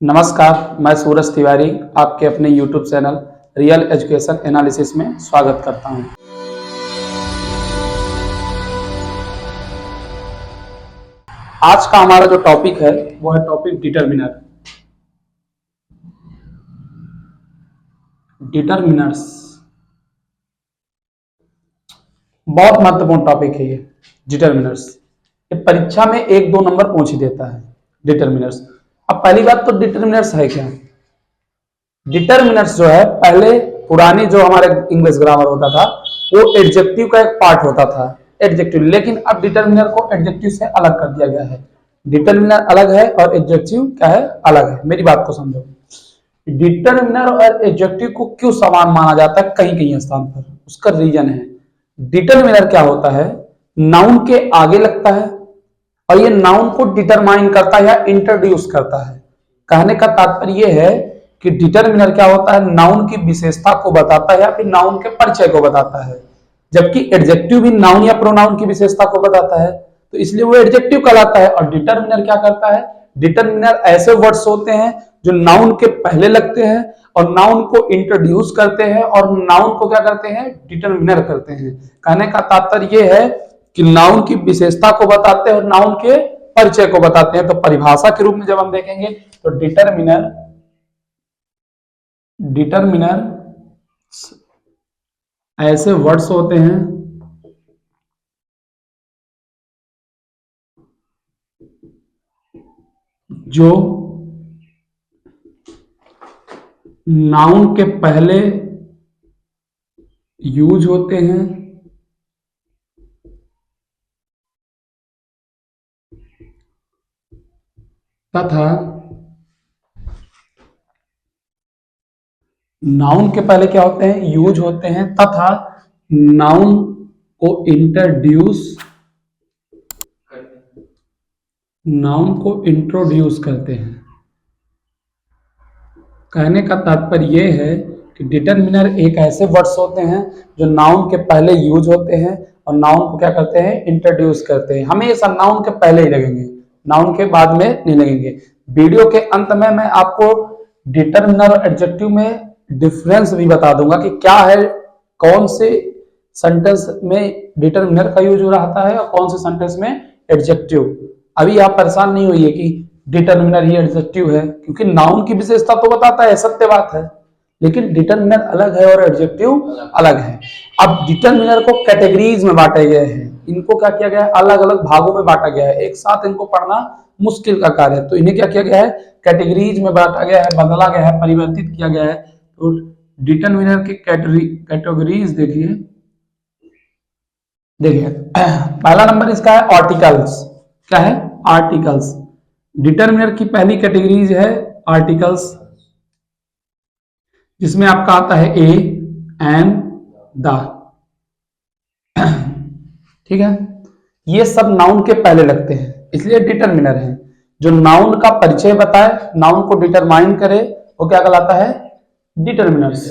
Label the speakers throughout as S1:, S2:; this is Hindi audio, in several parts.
S1: नमस्कार, मैं सूरज तिवारी आपके अपने YouTube channel real education analysis में स्वागत करता हूं। आज का हमारा जो टॉपिक है वो है टॉपिक डिटरमिनर। डिटरमिनर्स बहुत महत्वपूर्ण टॉपिक है ये। डिटरमिनर्स ये परीक्षा में 1-2 नंबर पूछ ही देता है। डिटरमिनर्स, अब पहली बात तो डिटरमिनर्स है क्या? डिटरमिनर्स जो है, पहले पुरानी जो हमारे इंग्लिश ग्रामर होता था वो एडजेक्टिव का एक पार्ट होता था, एडजेक्टिव। लेकिन अब डिटरमिनर को एडजेक्टिव से अलग कर दिया गया है। डिटरमिनर अलग है और एडजेक्टिव क्या है, अलग है। मेरी बात को समझो। डिटरमिनर और एडजेक्टिव को क्यों समान माना जाता है कहीं कहीं स्थान पर, उसका रीजन है। डिटरमिनर क्या होता है, नाउन के आगे लगता है और ये नाउन को डिटरमाइन करता है या इंट्रोड्यूस करता है। कहने का तात्पर्य यह है कि डिटरमिनर क्या होता है, नाउन की विशेषता को बताता है या फिर नाउन के परिचय को बताता है, जबकि एडजेक्टिव भी नाउन या प्रोनाउन की विशेषता को बताता है, तो इसलिए वो एडजेक्टिव कहलाता है। और डिटरमिनर क्या करता है, डिटरमिनर ऐसे वर्ड्स होते हैं जो नाउन के पहले लगते हैं और नाउन को इंट्रोड्यूस करते हैं और नाउन को क्या करते हैं, डिटरमिनर करते हैं। कहने का तात्पर्य यह है कि नाउन की विशेषता को बताते हैं और नाउन के परिचय को बताते हैं। तो परिभाषा के रूप में जब हम देखेंगे तो डिटरमिनर ऐसे वर्ड्स होते हैं जो नाउन के पहले यूज होते हैं तथा नाउन के पहले क्या होते हैं, यूज होते हैं तथा नाउन को इंट्रोड्यूस करते हैं। कहने का तात्पर्य यह है कि डिटरमिनर एक ऐसे वर्ड्स होते हैं जो नाउन के पहले यूज होते हैं और नाउन को क्या करते हैं, इंट्रोड्यूस करते हैं। हमेशा नाउन के पहले ही लगेंगे, नाउन के बाद में नहीं लगेंगे। वीडियो के अंत में मैं आपको डिटरमिनर और एडजेक्टिव में डिफरेंस भी बता दूंगा कि क्या है, कौन से सेंटेंस में डिटरमिनर का यूज हो रहा है और कौन से सेंटेंस में एडजेक्टिव। अभी आप परेशान नहीं होइए कि डिटरमिनर ही एडजेक्टिव है, क्योंकि नाउन की विशेषता तो बताता है, सत्य बात है, लेकिन डिटरमिनर अलग है और एडजेक्टिव अलग है। अब डिटरमिनर को कैटेगरीज में बांटे गए हैं, इनको क्या किया गया है, अलग अलग भागों में बांटा गया है। एक साथ इनको पढ़ना मुश्किल का कार्य है, तो इन्हें क्या किया गया है, कैटेगरीज में बांटा गया है, बदला गया है, परिवर्तित किया गया है। तो डिटरमिनर की कैटेगरीज देखिए पहला नंबर इसका है आर्टिकल्स। क्या है, आर्टिकल्स। डिटरमिनर की पहली कैटेगरीज है आर्टिकल्स, जिसमें आपका आता है ए, एन, द। ठीक है, ये सब नाउन के पहले लगते हैं, इसलिए डिटरमिनर है। जो नाउन का परिचय बताए, नाउन को डिटरमाइन करे, वो क्या कहलाता है, डिटरमिनर्स।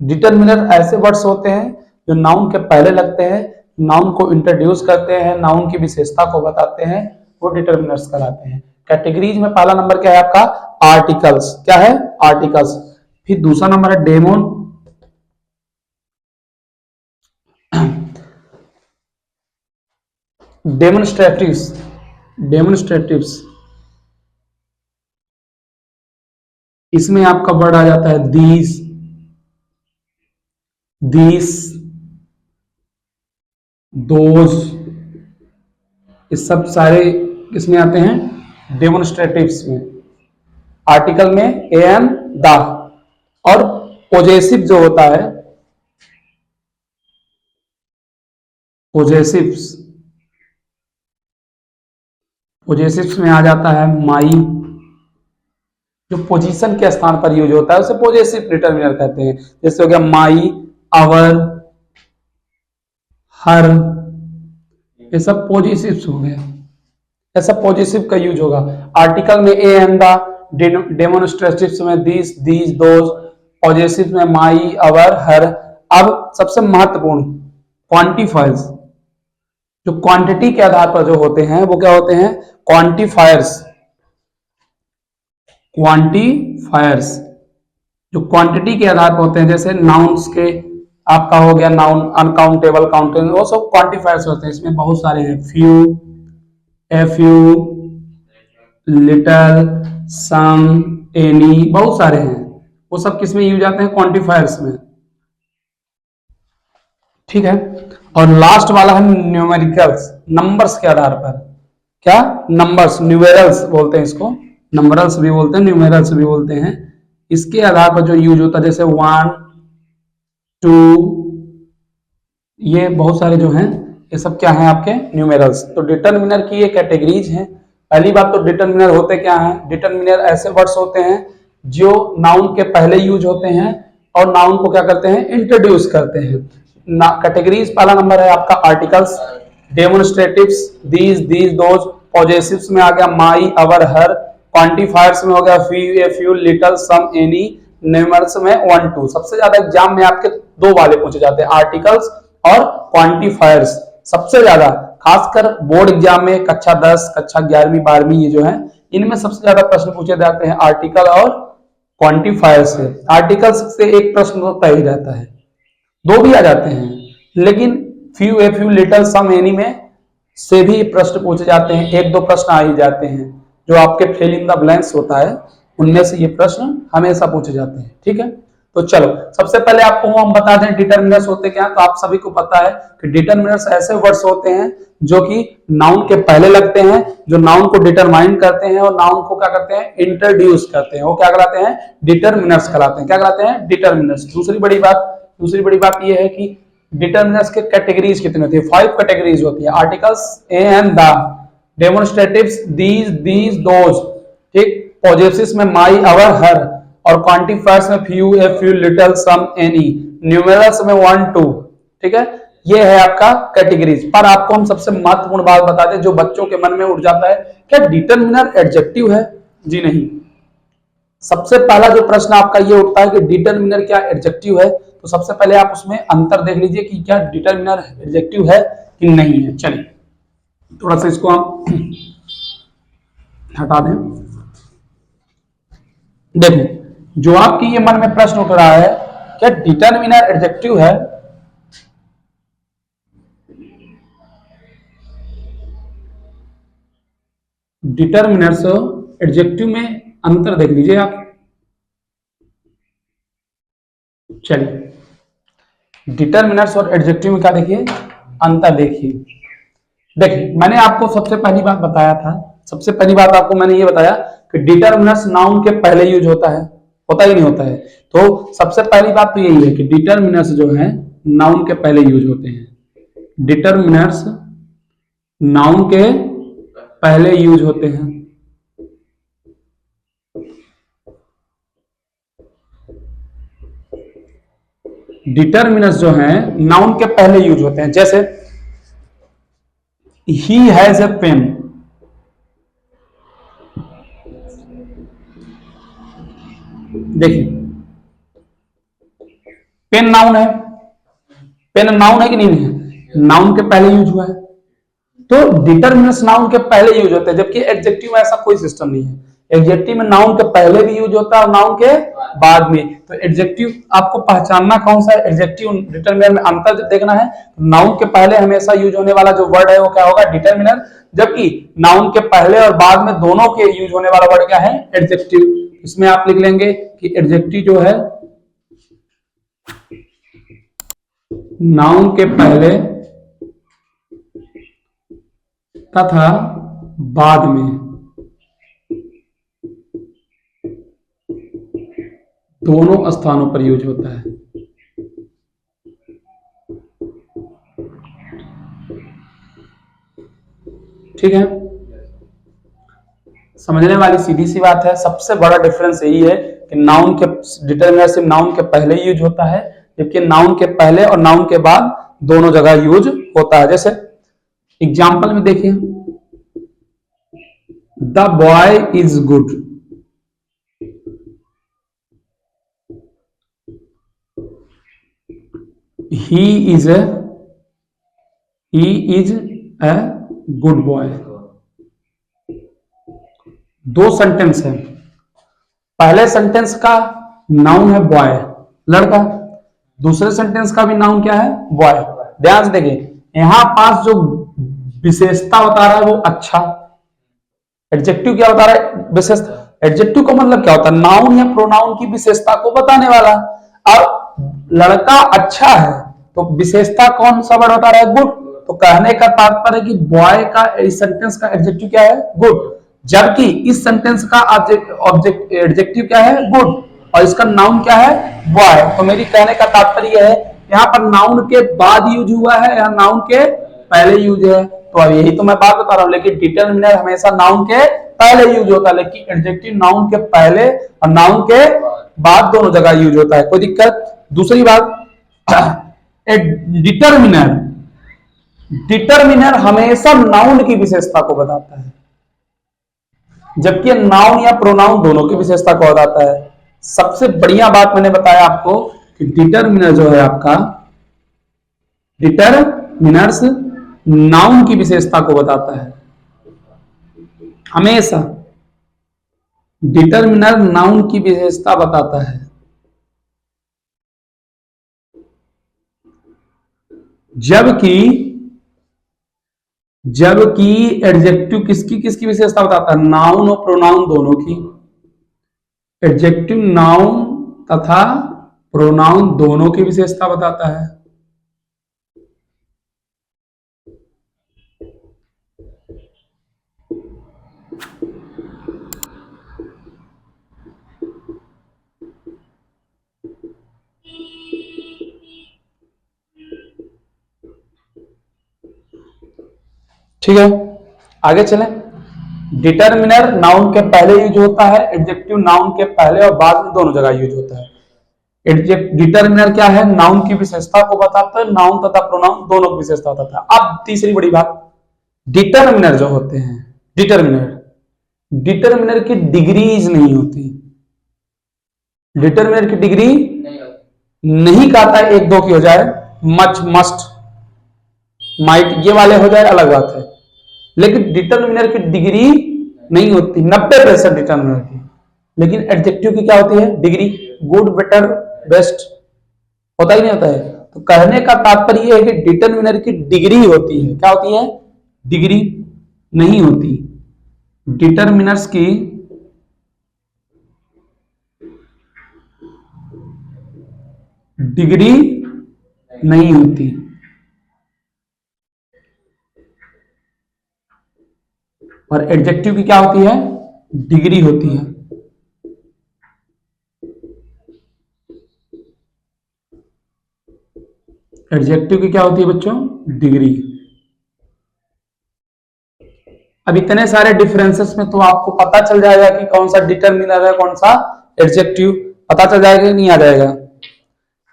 S1: डिटरमिनर ऐसे वर्ड्स होते हैं जो नाउन के पहले लगते हैं, नाउन को इंट्रोड्यूस करते हैं, नाउन की विशेषता को बताते हैं, वो डिटरमिनर्स कहलाते हैं। कैटेगरीज में पहला नंबर क्या है आपका, आर्टिकल्स। क्या है, आर्टिकल्स। फिर दूसरा नंबर है डेमोन्स्ट्रेटिव्स। इसमें आपका वर्ड आ जाता है दीज, दोज। ये सब सारे किसमें आते हैं, डेमोन्स्ट्रेटिव्स में। आर्टिकल में ए, एन, द। और पोजेसिव जो होता है, पोजेसिव्स में आ जाता है माई। जो पोजीशन के स्थान पर यूज होता है उसे पोजेसिव डिटरमिनर कहते हैं। जैसे हो गया माई, आवर, हर, ये सब पोजेसिव्स हो गए। ऐसा पॉजिटिव का यूज होगा। आर्टिकल में ए एंड द, डेमोन्स्ट्रेटिव्स में दिस, दीज, दोज, पॉजिटिव में माई, अवर, हर। अब सबसे महत्वपूर्ण क्वांटिफायर्स, जो क्वांटिटी के आधार पर जो होते हैं वो क्या होते हैं, क्वांटिफायर्स। क्वांटिफायर्स जो क्वांटिटी के आधार पर होते हैं, जैसे नाउन्स के आपका हो गया नाउन अनकाउंटेबल, काउंटेबल, वो सब क्वांटिफायर्स होते हैं। इसमें बहुत सारे हैं, फ्यू, एफ्यू, लिटल, सम, एनी, बहुत सारे हैं। वो सब किस में यूज आते हैं? क्वांटिफायर्स में। ठीक है। और लास्ट वाला है न्यूमेरिकल्स, नंबर्स के आधार पर। क्या? नंबर्स, न्यूमेरल्स बोलते हैं इसको, नंबरल्स भी बोलते हैं, न्यूमेरल्स भी बोलते हैं। इसके आधार पर जो यूज होता है, जैसे 1, 2, ये बहुत सारे जो हैं, ये सब क्या हैं? आपके न्यूमेरल्स। तो डिटरमिनर की ये कैटेगरीज हैं। पहली बात तो डिटरमिनर होते क्या हैं? डिटरमिनर ऐसे वर्ड्स होते हैं जो नाउन के पहले यूज होते हैं और नाउन को क्या करते हैं? इंट्रोड्यूस करते हैं। कैटेगरीज, पहला नंबर है आपका आर्टिकल्स, डेमोन्स्ट्रेटिव्स, दीज, दोज, पॉजेसिव्स में आ गया माई, अवर, हर, क्वांटिफायर्स में हो गया few, a few, little, some, any, numerals में 1, 2। सबसे ज्यादा एग्जाम में आपके दो वाले पूछे जाते हैं, आर्टिकल्स और क्वांटिफायर्स। सबसे ज्यादा खासकर बोर्ड एग्जाम में कक्षा 10, कक्षा 11वीं 12वीं, ये जो है इनमें सबसे ज्यादा प्रश्न पूछे जाते हैं आर्टिकल और क्वांटिफायर से। आर्टिकल्स से एक प्रश्न तो तय ही रहता है, दो भी आ जाते हैं, लेकिन few, a few, little, some, any में से भी प्रश्न पूछे जाते हैं, एक दो प्रश्न आ ही जाते हैं। जो आपके फिल इन द ब्लैंक्स होता है उनमें से ये प्रश्न हमेशा पूछे जाते हैं। ठीक है, तो चलो सबसे पहले आपको हम बता दें डिटरमिनर्स होते क्या। तो आप सभी को पता है कि डिटरमिनर्स ऐसे वर्ड्स होते हैं जो कि नाउन के पहले लगते हैं, जो नाउन को डिटरमाइन करते हैं और नाउन को क्या करते हैं? इंट्रोड्यूस करते हैं। वो क्या कहलाते हैं? डिटरमिनर्स कहलाते हैं। क्या कहलाते हैं? डिटरमिनर्स। दूसरी बड़ी बात यह है कि डिटरमिनर्स के कैटेगरीज कितनी होती है? 5 कैटेगरीज होती है। Articles, and, the, demonstratives, these, those, ठीक, पॉजेसिव्स में माई, अवर, हर, और क्वांटिफायर्स में few, a few, little, some, any, numerals में 1, 2। ठीक है, ये है आपका कैटेगरीज। पर आपको हम सबसे महत्वपूर्ण बात बताते हैं जो बच्चों के मन में उठ जाता है, क्या डिटरमिनर एडजेक्टिव है? जी नहीं। सबसे पहला जो प्रश्न आपका ये उठता है कि डिटरमिनर क्या एडजेक्टिव है? तो सबसे पहले आप उसमें अंतर देख लीजिए कि क्या डिटरमिनर एडजेक्टिव है कि नहीं है। चलिए थोड़ा सा इसको हम हटा दें। देखो, जो आपकी ये मन में प्रश्न उठ रहा है, क्या डिटरमिनर एडजेक्टिव है? डिटरमिनर्स एडजेक्टिव में अंतर देख लीजिए आप। चलिए डिटरमिनर्स और एडजेक्टिव में क्या देखिए? अंतर देखिए। देखिए, मैंने आपको सबसे पहली बात बताया था, सबसे पहली बात आपको मैंने ये बताया कि डिटरमिनर्स नाउन के पहले यूज होता ही नहीं होता है। तो सबसे पहली बात तो यही है कि डिटरमिनर्स जो है नाउन के पहले यूज होते हैं। डिटरमिनर्स नाउन के पहले यूज होते हैं। डिटरमिनर्स जो हैं नाउन के पहले यूज होते हैं। जैसे ही हैज ए पेन, देखिए पेन नाउन है, पेन नाउन है कि नहीं है? नाउन के पहले यूज हुआ है। तो डिटरमिनर्स नाउन के पहले यूज होते हैं, जबकि एडजेक्टिव में ऐसा कोई सिस्टम नहीं है। एडजेक्टिव में नाउन के पहले भी यूज होता है और नाउन के बाद में। तो एडजेक्टिव आपको पहचानना कौन सा है, एडजेक्टिव डिटरमिनर में अंतर देखना है। नाउन के पहले हमेशा यूज होने वाला जो वर्ड है वो क्या होगा? डिटरमिनर। जबकि नाउन के पहले और बाद में दोनों के यूज होने वाला वर्ड क्या है? एडजेक्टिव। इसमें आप लिख लेंगे कि एडजेक्टिव जो है नाउन के पहले तथा बाद में दोनों स्थानों पर यूज होता है। ठीक है, समझने वाली सीधी सी बात है। सबसे बड़ा डिफरेंस यही है कि नाउन के डिटरमिनर सिर्फ नाउन के पहले यूज होता है, जबकि नाउन के पहले और नाउन के बाद दोनों जगह यूज होता है। जैसे एग्जाम्पल में देखिए, the boy is good, he is a good boy. दो सेंटेंस है, पहले सेंटेंस का नाउन है बॉय, लड़का। दूसरे सेंटेंस का भी नाउन क्या है? बॉय। ध्यान से देखिए, यहां पास जो विशेषता बता रहा है वो अच्छा। एडजेक्टिव क्या बता रहा है? विशेषता। एडजेक्टिव का मतलब क्या होता है? नाउन या प्रोनाउन की विशेषता को बताने वाला। अब लड़का अच्छा है तो विशेषता कौन सा वर्ड बता रहा है? गुड। तो कहने का तात्पर्य कि बॉय का इस सेंटेंस का एडजेक्टिव क्या है? गुड। जबकि इस सेंटेंस का ऑब्जेक्ट एडजेक्टिव क्या है? गुड। और इसका नाउन क्या है? बॉय। तो मेरी कहने का तात्पर्य है यहाँ पर नाउन के बाद यूज हुआ है या नाउन के पहले यूज है? तो अब यही तो मैं बात बता रहा हूं। लेकिन डिटरमिनर हमेशा नाउन के पहले यूज होता है, लेकिन एडजेक्टिव नाउन के पहले और नाउन के बाद दोनों जगह यूज होता है। कोई दिक्कत? दूसरी बात, डिटरमिनर डिटरमिनर हमेशा नाउन की विशेषता को बताता है, जबकि नाउन या प्रोनाउन दोनों की विशेषता को बताता है। सबसे बढ़िया बात मैंने बताया आपको कि डिटरमिनर जो है आपका, डिटरमिनर्स नाउन की विशेषता को बताता है हमेशा। डिटरमिनर नाउन की विशेषता बताता है, जबकि जबकि एडजेक्टिव किसकी किसकी विशेषता बताता है? नाउन और प्रोनाउन दोनों की। एडजेक्टिव नाउन तथा प्रोनाउन दोनों की विशेषता बताता है। ठीक है, आगे चलें। डिटरमिनर नाउन के पहले यूज होता है, एडजेक्टिव नाउन के पहले और बाद में दोनों जगह यूज होता है। डिटरमिनर क्या है? नाउन की विशेषता को बताता है, नाउन तथा प्रोनाउन दोनों की विशेषता बताता है। अब तीसरी बड़ी बात, डिटरमिनर जो होते हैं, डिटरमिनर की डिग्रीज नहीं होती। डिटरमिनर की डिग्री नहीं कहता है एक दो की हो जाए, मच, मस्ट, माइट, ये वाले हो जाए अलग बात है, लेकिन डिटरमिनर की डिग्री नहीं होती 90% डिटरमिनर की। लेकिन एडजेक्टिव की क्या होती है? डिग्री। गुड, बेटर, बेस्ट होता ही नहीं होता है। तो कहने का तात्पर्य है कि डिटरमिनर की डिग्री होती है। क्या होती है? डिग्री नहीं होती। डिटरमिनर्स की डिग्री नहीं होती। और एडजेक्टिव की क्या होती है? डिग्री होती है। एडजेक्टिव की क्या होती है बच्चों? डिग्री। अब इतने सारे डिफरेंसेस में तो आपको पता चल जाएगा कि कौन सा डिटरमिनर है, कौन सा एडजेक्टिव, पता चल जाएगा कि नहीं आ जाएगा?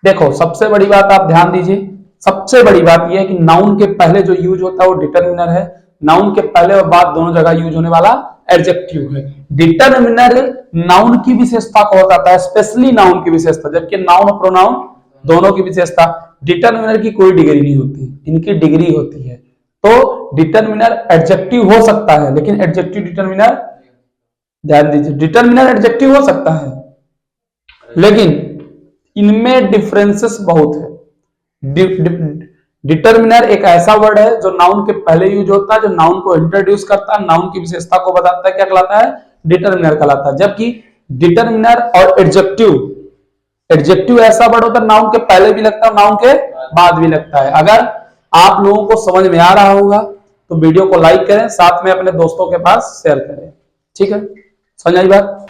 S1: देखो, सबसे बड़ी बात आप ध्यान दीजिए, सबसे बड़ी बात यह है कि नाउन के पहले जो यूज होता है वो डिटरमिनर है, नाउन के पहले और बाद दोनों जगह यूज होने वाला एडजेक्टिव है। डिटरमिनर नाउन की विशेषता को बताता है, स्पेशली नाउन की विशेषता, जबकि नाउन और प्रोनाउन दोनों की विशेषता। डिटरमिनर की कोई डिग्री नहीं होती, इनकी डिग्री होती है। तो डिटरमिनर एडजेक्टिव हो सकता है, लेकिन एडजेक्टिव डिटरमिनर, ध्यान दीजिए, डिटरमिनर एडजेक्टिव हो सकता है, लेकिन इनमें डिफरेंसेस बहुत है। डिटरमिनर एक ऐसा वर्ड है जो नाउन के पहले यूज होता है, जो नाउन को इंट्रोड्यूस करता है, नाउन की विशेषता को बताता है, क्या कहलाता है? डिटरमिनर कहलाता है। जबकि डिटरमिनर और एडजेक्टिव ऐसा वर्ड होता है नाउन के पहले भी लगता है, नाउन के बाद भी लगता है। अगर आप लोगों को समझ में आ रहा होगा तो वीडियो को लाइक करें, साथ में अपने दोस्तों के पास शेयर करें। ठीक है, समझ आई बात?